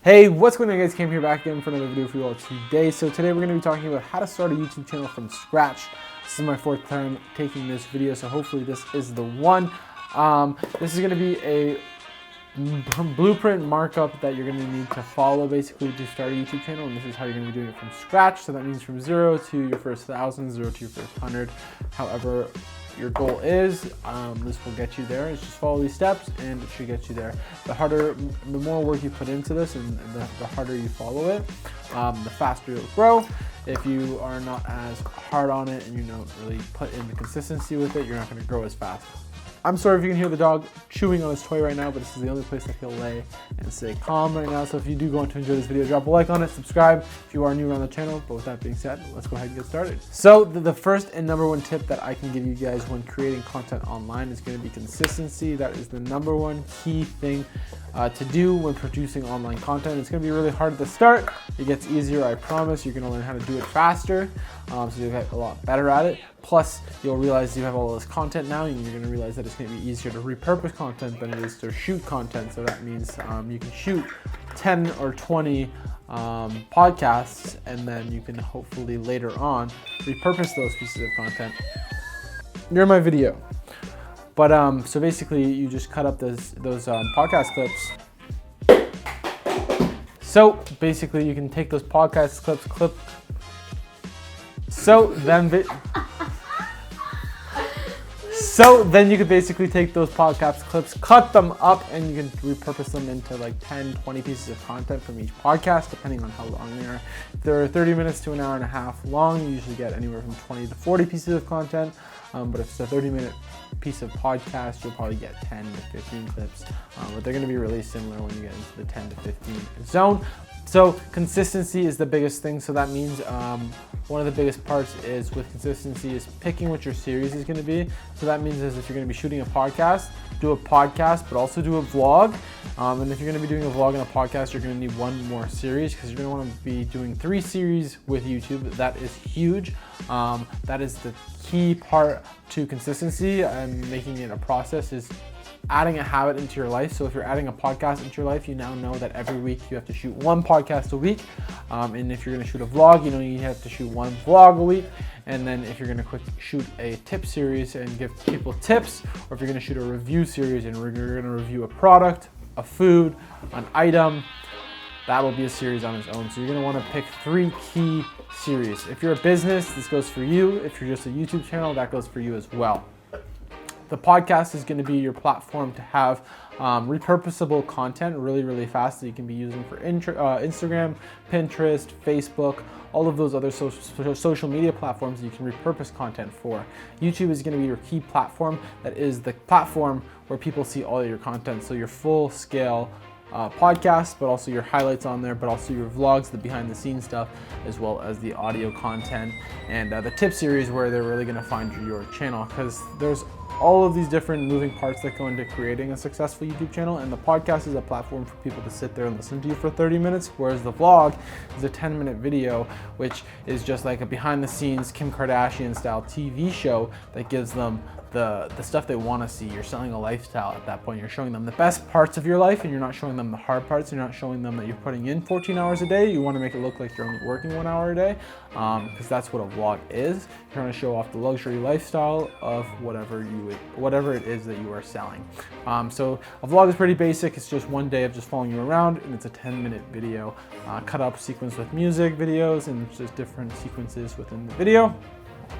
Hey, what's going on guys? Cam here back again for another video for you all today. So today we're going to be talking about how to start a YouTube channel from scratch. This is my fourth time taking this video, so hopefully this is the one. This is going to be a blueprint markup that you're going to need to follow basically to start a YouTube channel, and this is how you're going to be doing it from scratch. So that means from 0 to your first 1,000, 0 to your first 100, however your goal is. This will get you there. It's just follow these steps and it should get you there. The more work you put into this and the harder you follow it, the faster you'll grow. If you are not as hard on it and you don't really put in the consistency with it, you're not going to grow as fast. I'm sorry if you can hear the dog chewing on his toy right now, but this is the only place that he'll lay and stay calm right now. So if you do go on to enjoy this video, drop a like on it, subscribe if you are new around the channel. But with that being said, let's go ahead and get started. So the first and number one tip that I can give you guys when creating content online is going to be consistency. That is the number one key thing to do when producing online content. It's going to be really hard at the start. It gets easier, I promise. You're going to learn how to do it faster, so you'll get a lot better at it. Plus, you'll realize you have all this content now, and you're going to realize that it's going to be easier to repurpose content than it is to shoot content. So that means you can shoot 10 or 20 podcasts, and then you can hopefully later on repurpose those pieces of content. You're in my video. But so basically, you just cut up those podcast clips. So basically, you can take those podcast clips, So then you could basically take those podcast clips, cut them up, and you can repurpose them into like 10, 20 pieces of content from each podcast, depending on how long they are. If they're 30 minutes to an hour and a half long, you usually get anywhere from 20 to 40 pieces of content. But if it's a 30-minute piece of podcast, you'll probably get 10 to 15 clips. But they're going to be really similar when you get into the 10 to 15 zone. So consistency is the biggest thing. So that means one of the biggest parts is with consistency is picking what your series is going to be. So that means is if you're going to be shooting a podcast, do a podcast, but also do a vlog. And if you're going to be doing a vlog and a podcast, you're going to need one more series because you're going to want to be doing 3 series with YouTube. That is huge. That is the key part to consistency and making it a process is adding a habit into your life. So if you're adding a podcast into your life, you now know that every week you have to shoot 1 podcast a week. And if you're going to shoot a vlog, you know you have to shoot 1 vlog a week. And then if you're going to shoot a tip series and give people tips, or if you're going to shoot a review series and you're going to review a product, a food, an item, that will be a series on its own. So you're going to want to pick 3 key series. If you're a business, this goes for you. If you're just a YouTube channel, that goes for you as well. The podcast is going to be your platform to have repurposable content really, really fast that you can be using for Instagram, Pinterest, Facebook, all of those other social media platforms that you can repurpose content for. YouTube is going to be your key platform. That is the platform where people see all of your content. So your full scale podcasts, but also your highlights on there, but also your vlogs, the behind the scenes stuff, as well as the audio content and the tip series where they're really going to find your channel, because there's all of these different moving parts that go into creating a successful YouTube channel, and the podcast is a platform for people to sit there and listen to you for 30 minutes, whereas the vlog is a 10-minute video, which is just like a behind the scenes Kim Kardashian style TV show that gives them the stuff they want to see. You're selling a lifestyle at that point. You're showing them the best parts of your life, and you're not showing them the hard parts. You're not showing them that you're putting in 14 hours a day. You want to make it look like you're only working 1 hour a day, because that's what a vlog is. You're trying to show off the luxury lifestyle of whatever it is that you are selling. So a vlog is pretty basic. It's just 1 day of just following you around, and it's a 10-minute video, cut up sequence with music videos and just different sequences within the video.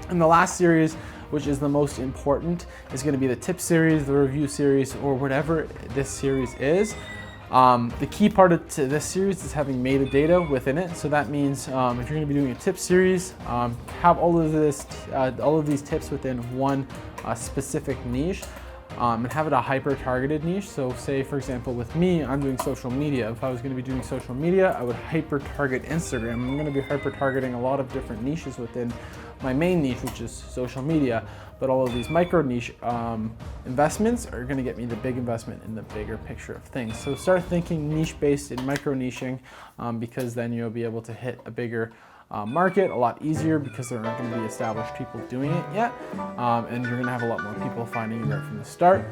And the last series, which is the most important, is going to be the tip series, the review series, or whatever this series is. The key part of this series is having metadata within it. So that means if you're going to be doing a tip series, have all of these tips within one specific niche. And have it a hyper-targeted niche. So say, for example, with me, I'm doing social media. If I was going to be doing social media, I would hyper-target Instagram. I'm going to be hyper-targeting a lot of different niches within my main niche, which is social media. But all of these micro-niche investments are going to get me the big investment in the bigger picture of things. So start thinking niche-based and micro-niching, because then you'll be able to hit a bigger market a lot easier, because there aren't going to be established people doing it yet, and you're going to have a lot more people finding you right from the start.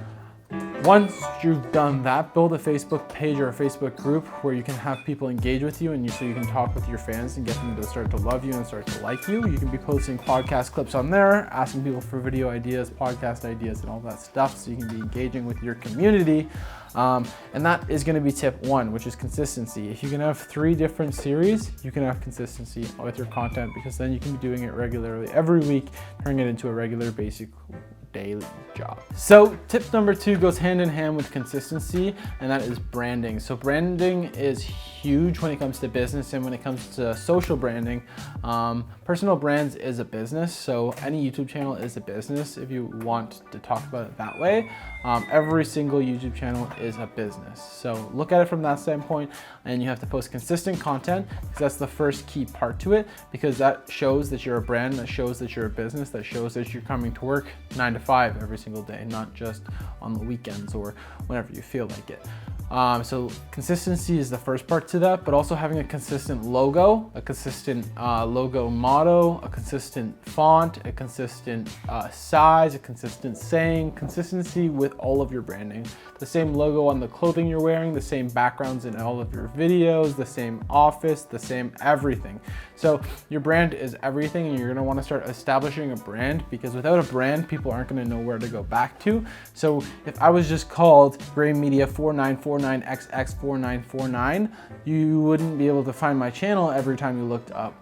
Once you've done that, build a Facebook page or a Facebook group where you can have people engage with you, and so you can talk with your fans and get them to start to love you and start to like you. You can be posting podcast clips on there, asking people for video ideas, podcast ideas, and all that stuff, so you can be engaging with your community. And that is going to be tip 1, which is consistency. If you can have 3 different series, you can have consistency with your content, because then you can be doing it regularly every week, turning it into a regular basic daily job. So tip number 2 goes hand in hand with consistency, and that is branding. So branding is huge when it comes to business, and when it comes to social branding. Personal brands is a business, so any YouTube channel is a business if you want to talk about it that way. Every single YouTube channel is a business. So look at it from that standpoint, and you have to post consistent content, because that's the first key part to it, because that shows that you're a brand, that shows that you're a business, that shows that you're coming to work 9 to 5 every single day, not just on the weekends or whenever you feel like it. So consistency is the first part to that, but also having a consistent logo, a consistent logo motto, a consistent font, a consistent size, a consistent saying, consistency with all of your branding. The same logo on the clothing you're wearing, the same backgrounds in all of your videos, the same office, the same everything. So your brand is everything, and you're gonna wanna start establishing a brand, because without a brand, people aren't gonna know where to go back to. So if I was just called Gray Media 4949XX4949, you wouldn't be able to find my channel every time you looked up.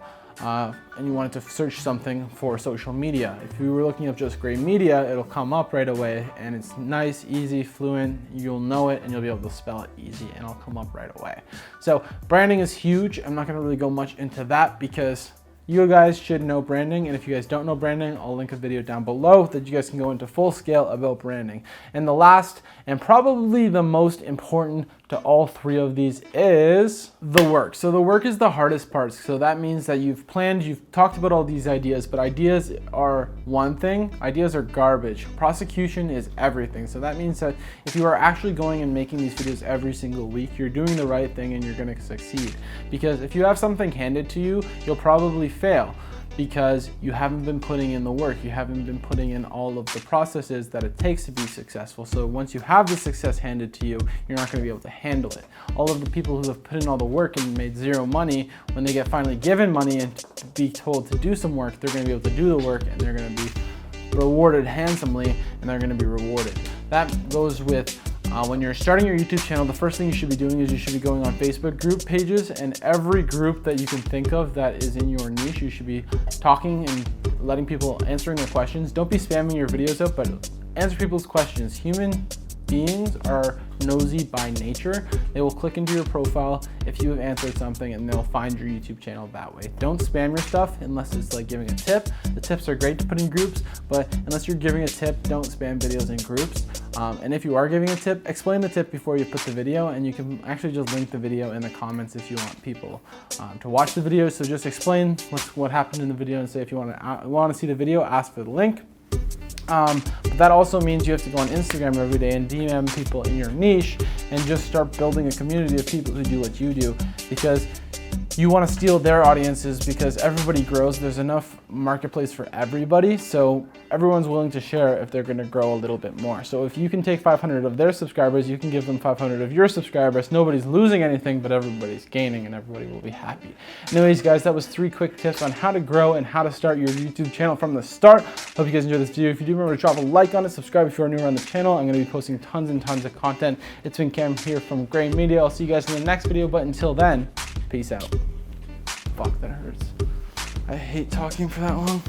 And you wanted to search something for social media. If you were looking up just Gray Media, it'll come up right away, and it's nice, easy, fluent. You'll know it, and you'll be able to spell it easy, and it'll come up right away. So branding is huge. I'm not gonna really go much into that, because you guys should know branding, and if you guys don't know branding, I'll link a video down below that you guys can go into full scale about branding. And the last, and probably the most important to all 3 of these, is the work. So the work is the hardest part. So that means that you've planned, you've talked about all these ideas, but ideas are one thing, ideas are garbage. Prosecution is everything. So that means that if you are actually going and making these videos every single week, you're doing the right thing, and you're gonna succeed. Because if you have something handed to you, you'll probably fail, because you haven't been putting in the work. You haven't been putting in all of the processes that it takes to be successful. So once you have the success handed to you, you're not going to be able to handle it. All of the people who have put in all the work and made 0 money, when they get finally given money and be told to do some work, they're going to be able to do the work, and they're going to be rewarded handsomely, and they're going to be rewarded. That goes with when you're starting your YouTube channel. The first thing you should be doing is you should be going on Facebook group pages, and every group that you can think of that is in your niche, you should be talking and letting people, answering their questions. Don't be spamming your videos up, but answer people's questions. Human beings are nosy by nature. They will click into your profile if you have answered something, and they'll find your YouTube channel that way. Don't spam your stuff unless it's like giving a tip. The tips are great to put in groups, but unless you're giving a tip, don't spam videos in groups. And if you are giving a tip, explain the tip before you put the video, and you can actually just link the video in the comments if you want people to watch the video. So just explain what happened in the video, and say if you want to see the video, ask for the link. But that also means you have to go on Instagram every day and DM people in your niche, and just start building a community of people who do what you do, because you want to steal their audiences, because everybody grows. There's enough marketplace for everybody, so everyone's willing to share if they're going to grow a little bit more. So if you can take 500 of their subscribers, you can give them 500 of your subscribers. Nobody's losing anything, but everybody's gaining, and everybody will be happy. Anyways, guys, that was 3 quick tips on how to grow and how to start your YouTube channel from the start. Hope you guys enjoyed this video. If you do, remember to drop a like on it, subscribe if you are new around the channel. I'm going to be posting tons and tons of content. It's been Cam here from Gray Media. I'll see you guys in the next video, but until then, peace out. Fuck, that hurts. I hate talking for that long.